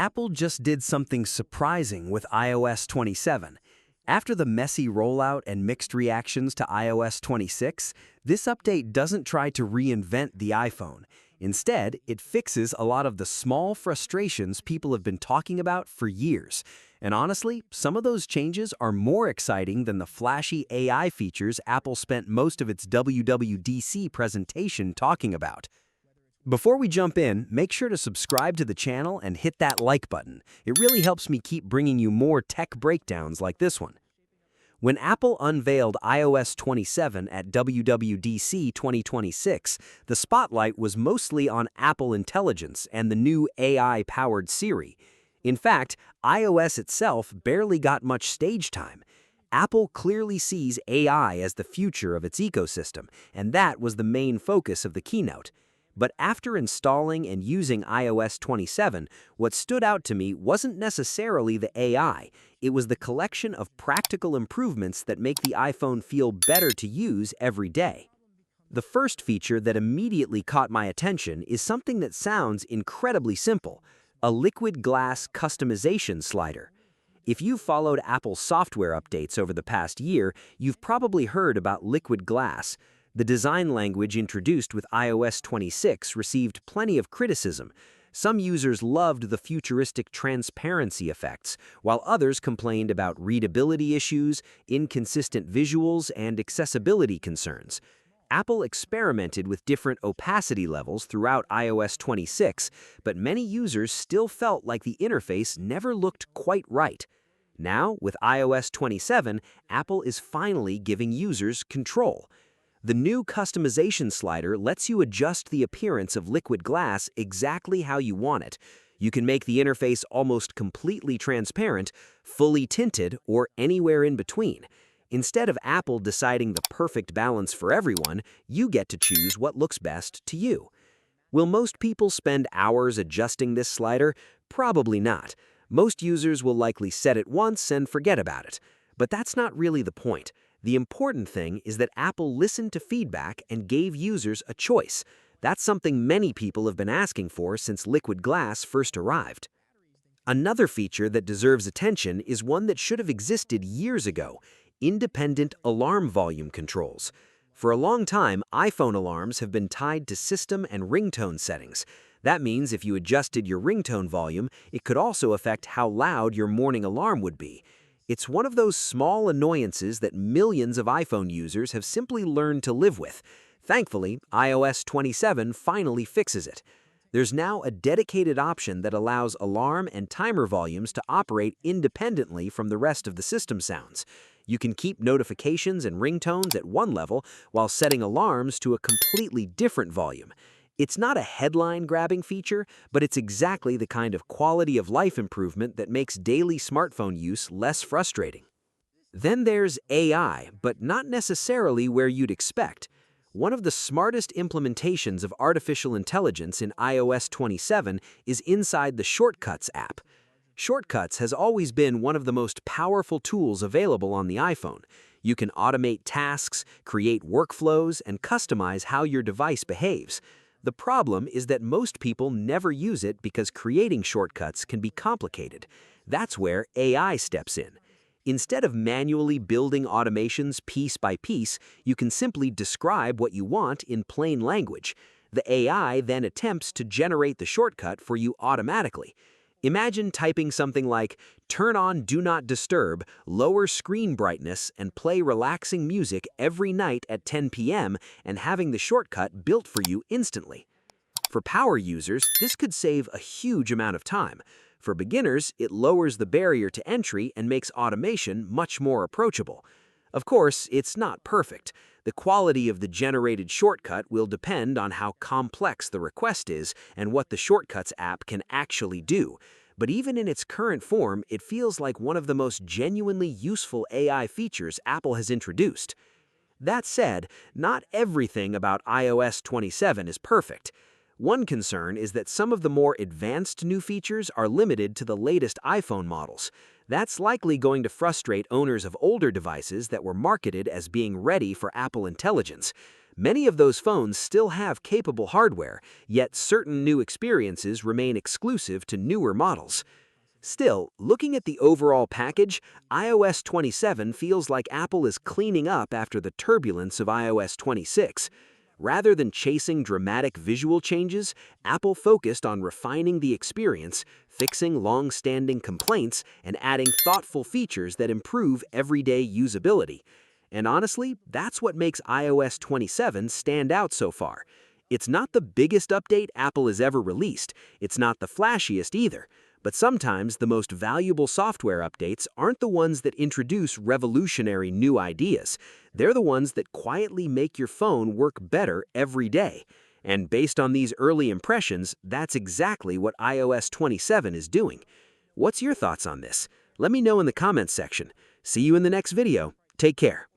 Apple just did something surprising with iOS 27. After the messy rollout and mixed reactions to iOS 26, this update doesn't try to reinvent the iPhone. Instead, it fixes a lot of the small frustrations people have been talking about for years. And honestly, some of those changes are more exciting than the flashy AI features Apple spent most of its WWDC presentation talking about. Before we jump in, make sure to subscribe to the channel and hit that like button. It really helps me keep bringing you more tech breakdowns like this one. When Apple unveiled iOS 27 at WWDC 2026, the spotlight was mostly on Apple Intelligence and the new AI-powered Siri. In fact, iOS itself barely got much stage time. Apple clearly sees AI as the future of its ecosystem, and that was the main focus of the keynote. But after installing and using iOS 27, what stood out to me wasn't necessarily the AI. It was the collection of practical improvements that make the iPhone feel better to use every day. The first feature that immediately caught my attention is something that sounds incredibly simple: a liquid glass customization slider. If you've followed Apple's software updates over the past year, you've probably heard about liquid glass. The design language introduced with iOS 26 received plenty of criticism. Some users loved the futuristic transparency effects, while others complained about readability issues, inconsistent visuals, and accessibility concerns. Apple experimented with different opacity levels throughout iOS 26, but many users still felt like the interface never looked quite right. Now, with iOS 27, Apple is finally giving users control. The new customization slider lets you adjust the appearance of liquid glass exactly how you want it. You can make the interface almost completely transparent, fully tinted, or anywhere in between. Instead of Apple deciding the perfect balance for everyone, you get to choose what looks best to you. Will most people spend hours adjusting this slider? Probably not. Most users will likely set it once and forget about it. But that's not really the point. The important thing is that Apple listened to feedback and gave users a choice. That's something many people have been asking for since liquid glass first arrived. Another feature that deserves attention is one that should have existed years ago: independent alarm volume controls. For a long time, iPhone alarms have been tied to system and ringtone settings. That means if you adjusted your ringtone volume, it could also affect how loud your morning alarm would be. It's one of those small annoyances that millions of iPhone users have simply learned to live with. Thankfully, iOS 27 finally fixes it. There's now a dedicated option that allows alarm and timer volumes to operate independently from the rest of the system sounds. You can keep notifications and ringtones at one level while setting alarms to a completely different volume. It's not a headline-grabbing feature, but it's exactly the kind of quality-of-life improvement that makes daily smartphone use less frustrating. Then there's AI, but not necessarily where you'd expect. One of the smartest implementations of artificial intelligence in iOS 27 is inside the Shortcuts app. Shortcuts has always been one of the most powerful tools available on the iPhone. You can automate tasks, create workflows, and customize how your device behaves. The problem is that most people never use it because creating shortcuts can be complicated. That's where AI steps in. Instead of manually building automations piece by piece, you can simply describe what you want in plain language. The AI then attempts to generate the shortcut for you automatically. Imagine typing something like, "Turn on Do Not Disturb, lower screen brightness, and play relaxing music every night at 10 p.m., and having the shortcut built for you instantly. For power users, this could save a huge amount of time. For beginners, it lowers the barrier to entry and makes automation much more approachable. Of course, it's not perfect. The quality of the generated shortcut will depend on how complex the request is and what the Shortcuts app can actually do. But even in its current form, it feels like one of the most genuinely useful AI features Apple has introduced. That said, not everything about iOS 27 is perfect. One concern is that some of the more advanced new features are limited to the latest iPhone models. That's likely going to frustrate owners of older devices that were marketed as being ready for Apple Intelligence. Many of those phones still have capable hardware, yet certain new experiences remain exclusive to newer models. Still, looking at the overall package, iOS 27 feels like Apple is cleaning up after the turbulence of iOS 26. Rather than chasing dramatic visual changes, Apple focused on refining the experience, fixing long-standing complaints, and adding thoughtful features that improve everyday usability. And honestly, that's what makes iOS 27 stand out so far. It's not the biggest update Apple has ever released, it's not the flashiest either. But sometimes the most valuable software updates aren't the ones that introduce revolutionary new ideas. They're the ones that quietly make your phone work better every day. And based on these early impressions, that's exactly what iOS 27 is doing. What's your thoughts on this? Let me know in the comments section. See you in the next video. Take care.